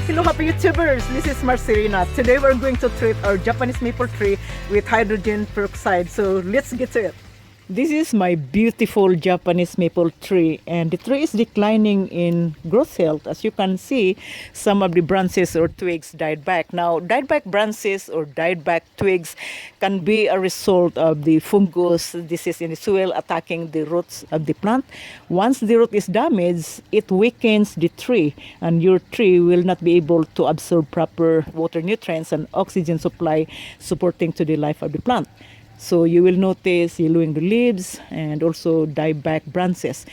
Hello happy YouTubers, this is Marcelina. Today we're going to treat our Japanese maple tree with hydrogen peroxide. So let's get to it. This is my beautiful Japanese maple tree, and the tree is declining in growth health. As you can see, some of the branches or twigs died back. Now, died back branches or died back twigs can be a result of the fungus disease in the soil attacking the roots of the plant. Once the root is damaged, it weakens the tree, and your tree will not be able to absorb proper water, nutrients, and oxygen supply supporting to the life of the plant. So you will notice yellowing the leaves and also die back branches.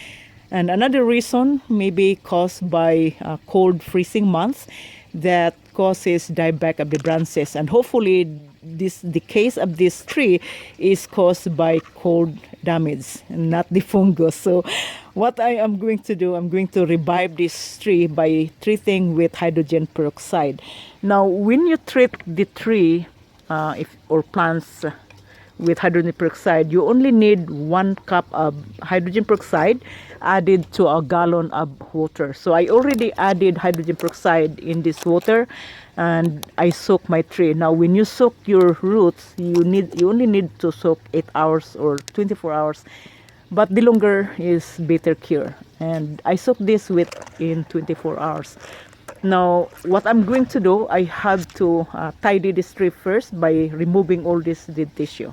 And another reason may be caused by cold freezing months that causes dieback of the branches. And hopefully the case of this tree is caused by cold damage and not the fungus. So what I am going to do, I'm going to revive this tree by treating with hydrogen peroxide. Now when you treat the tree or plants with hydrogen peroxide, you only need 1 cup of hydrogen peroxide added to a gallon of water. So I already added hydrogen peroxide in this water and I soak my tree. Now when you soak your roots, you only need to soak 8 hours or 24 hours, but the longer is better cure. And I soak this in 24 hours. Now what I'm going to do, I have to tidy this tree first by removing all this dead tissue.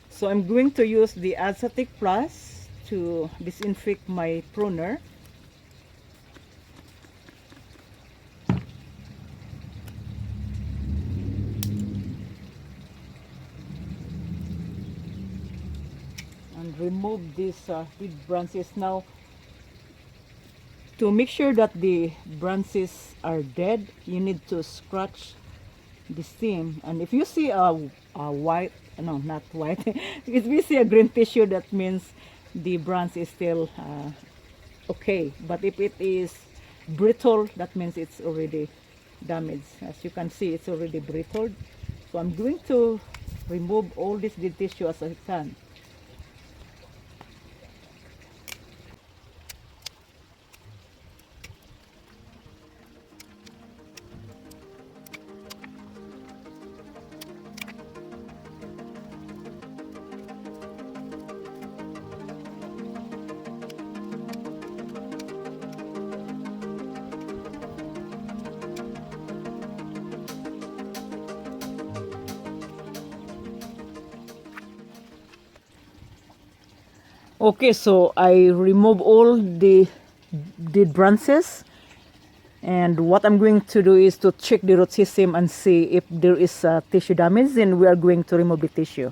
So I'm going to use the Acetic Plus to disinfect my pruner. And remove these dead branches. Now, to make sure that the branches are dead, you need to scratch the stem. And if you see a white, no, not white, if you see a green tissue, that means the branch is still okay. But if it is brittle, that means it's already damaged. As you can see, it's already brittle. So I'm going to remove all this dead tissue as I can. Okay, so I remove all the dead branches, and what I'm going to do is to check the root system and see if there is tissue damage, then we are going to remove the tissue.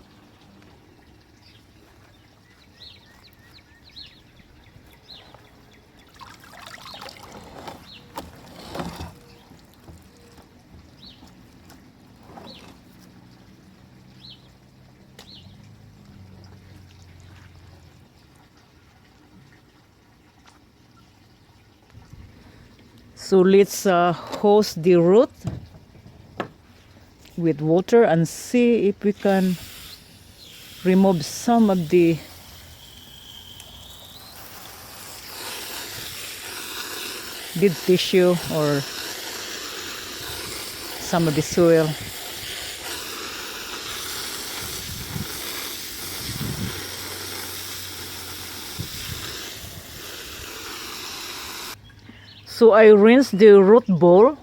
So let's hose the root with water and see if we can remove some of the dead tissue or some of the soil. So I rinsed the root ball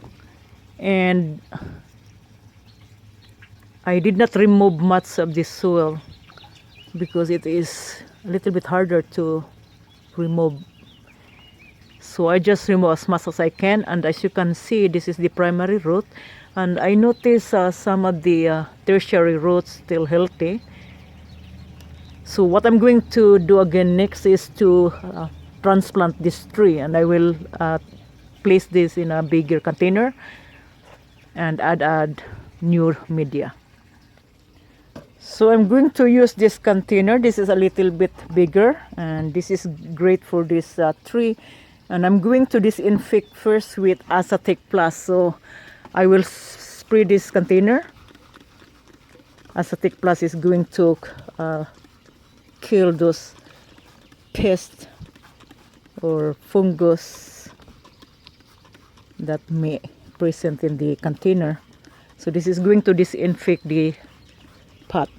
and I did not remove much of the soil because it is a little bit harder to remove. So I just remove as much as I can, and as you can see, this is the primary root, and I notice some of the tertiary roots still healthy. So what I'm going to do again next is to transplant this tree, and I will place this in a bigger container and add new media. So I'm going to use this container. This is a little bit bigger, and this is great for this tree. And I'm going to disinfect first with Acetic Plus. So I will spray this container Acetic Plus is going to kill those pests or fungus that may present in the container. So this is going to disinfect the pot.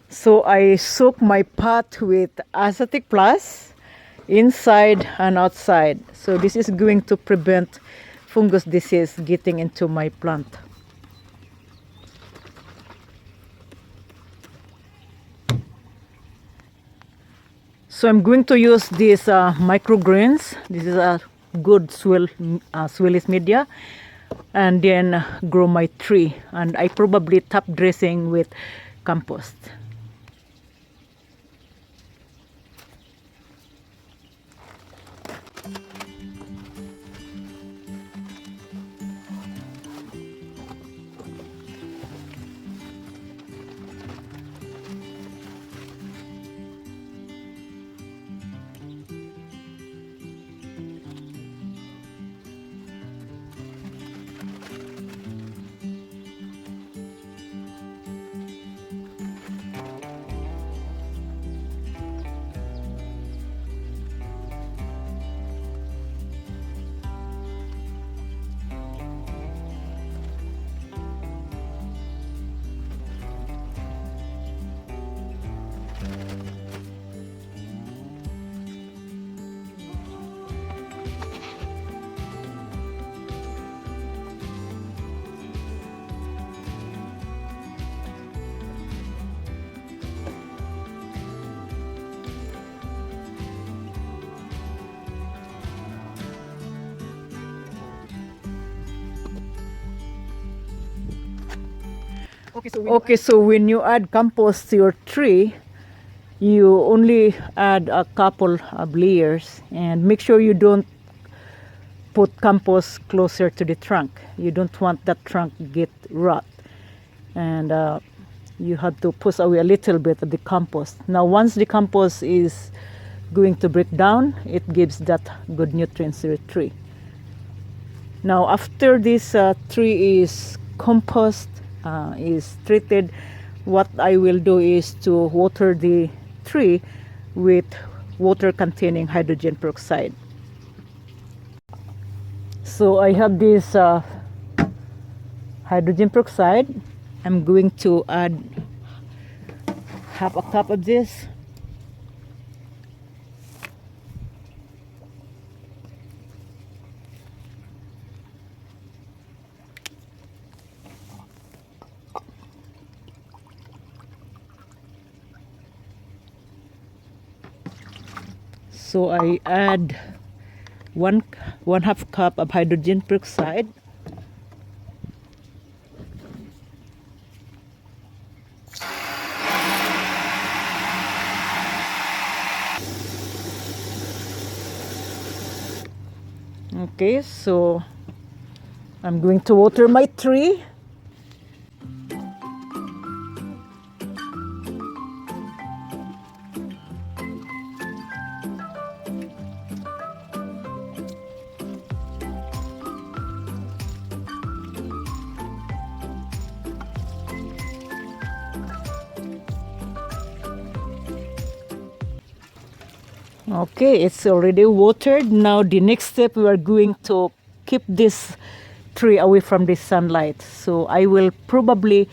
So I soak my pot with Acetic Plus inside and outside. So this is going to prevent fungus disease getting into my plant. So I'm going to use these microgreens. This is a good swellish media, and then grow my tree. And I probably top dressing with compost. Okay, so when you add compost to your tree, you only add a couple of layers, and make sure you don't put compost closer to the trunk. You don't want that trunk get rot, and you have to push away a little bit of the compost. Now once the compost is going to break down, it gives that good nutrients to the tree. Now after this tree is is treated, what I will do is to water the tree with water containing hydrogen peroxide. So I have this hydrogen peroxide. I'm going to add half a cup of this. So I add one half cup of hydrogen peroxide. Okay, so I'm going to water my tree. Okay, it's already watered. Now the next step, we are going to keep this tree away from the sunlight. So I will probably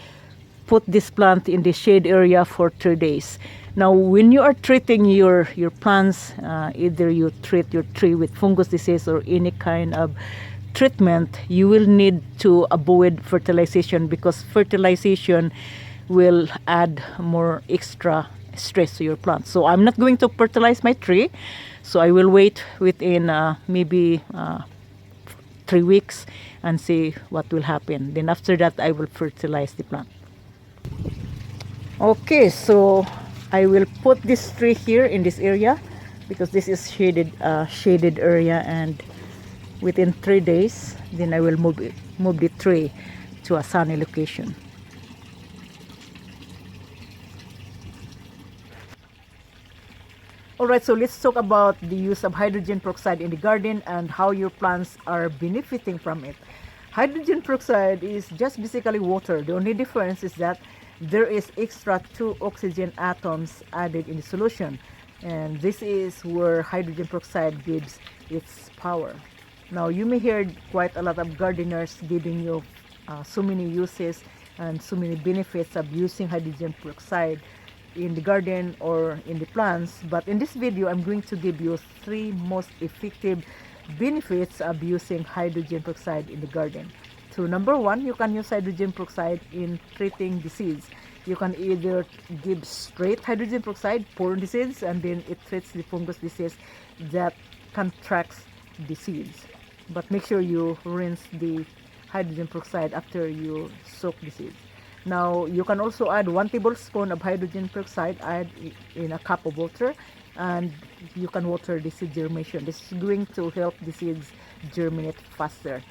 put this plant in the shade area for 3 days. Now when you are treating your plants, either you treat your tree with fungus disease or any kind of treatment, you will need to avoid fertilization, because fertilization will add more extra stress to your plant. So I'm not going to fertilize my tree. So I will wait within maybe 3 weeks and see what will happen. Then after that, I will fertilize the plant. Okay, so I will put this tree here in this area, because this is shaded area, and within 3 days, then I will move the tree to a sunny location. Alright, so let's talk about the use of hydrogen peroxide in the garden and how your plants are benefiting from it. Hydrogen peroxide is just basically water. The only difference is that there is extra 2 oxygen atoms added in the solution, and this is where hydrogen peroxide gives its power. Now you may hear quite a lot of gardeners giving you so many uses and so many benefits of using hydrogen peroxide in the garden or in the plants, but in this video I'm going to give you 3 most effective benefits of using hydrogen peroxide in the garden. So number 1, you can use hydrogen peroxide in treating disease. You can either give straight hydrogen peroxide, pour in the seeds, and then it treats the fungus disease that contracts the seeds. But make sure you rinse the hydrogen peroxide after you soak the seeds. Now you can also add 1 tablespoon of hydrogen peroxide in a cup of water, and you can water the seed germination. This is going to help the seeds germinate faster.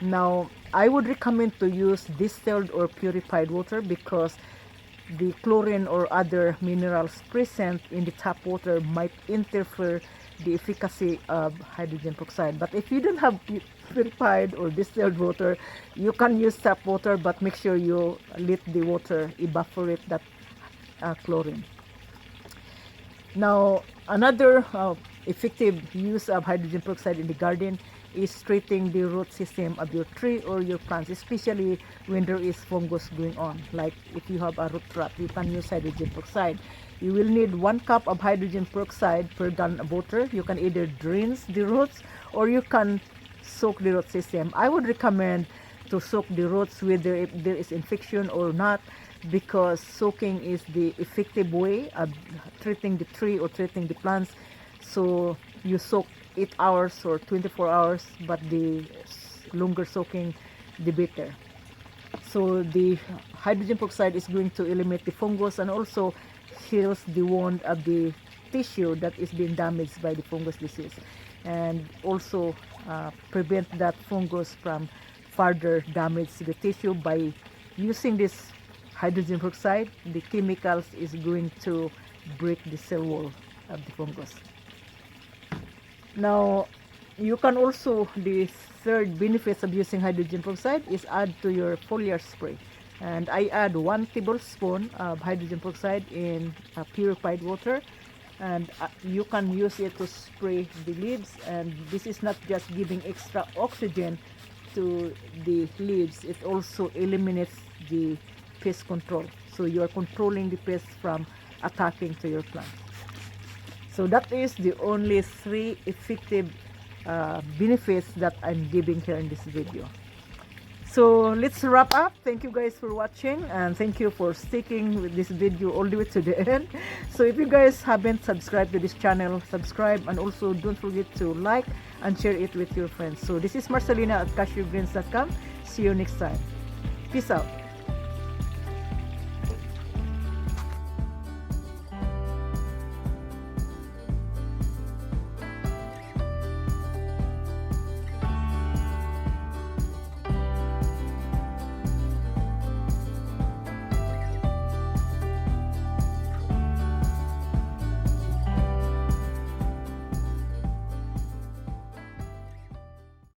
Now I would recommend to use distilled or purified water because the chlorine or other minerals present in the tap water might interfere the efficacy of hydrogen peroxide. But if you don't have purified or distilled water, you can use tap water, but make sure you let the water evaporate that chlorine. Now another effective use of hydrogen peroxide in the garden is treating the root system of your tree or your plants, especially when there is fungus going on. Like if you have a root rot, you can use hydrogen peroxide. You will need 1 cup of hydrogen peroxide per gallon of water. You can either rinse the roots or you can soak the root system. I would recommend to soak the roots whether if there is infection or not, because soaking is the effective way of treating the tree or treating the plants. So you soak 8 hours or 24 hours, but the longer soaking, the better. So the hydrogen peroxide is going to eliminate the fungus and also heals the wound of the tissue that is being damaged by the fungus disease, and also prevent that fungus from further damage to the tissue. By using this hydrogen peroxide, the chemicals is going to break the cell wall of the fungus. Now you can also, the third benefits of using hydrogen peroxide is add to your foliar spray. And I add 1 tablespoon of hydrogen peroxide in purified water, and you can use it to spray the leaves. And this is not just giving extra oxygen to the leaves, it also eliminates the pest control. So you are controlling the pests from attacking to your plants. So that is the only 3 effective benefits that I'm giving here in this video. So let's wrap up. Thank you guys for watching, and thank you for sticking with this video all the way to the end. So if you guys haven't subscribed to this channel, subscribe, and also don't forget to like and share it with your friends. So this is Marcelina at cashewgreens.com. See you next time. Peace out.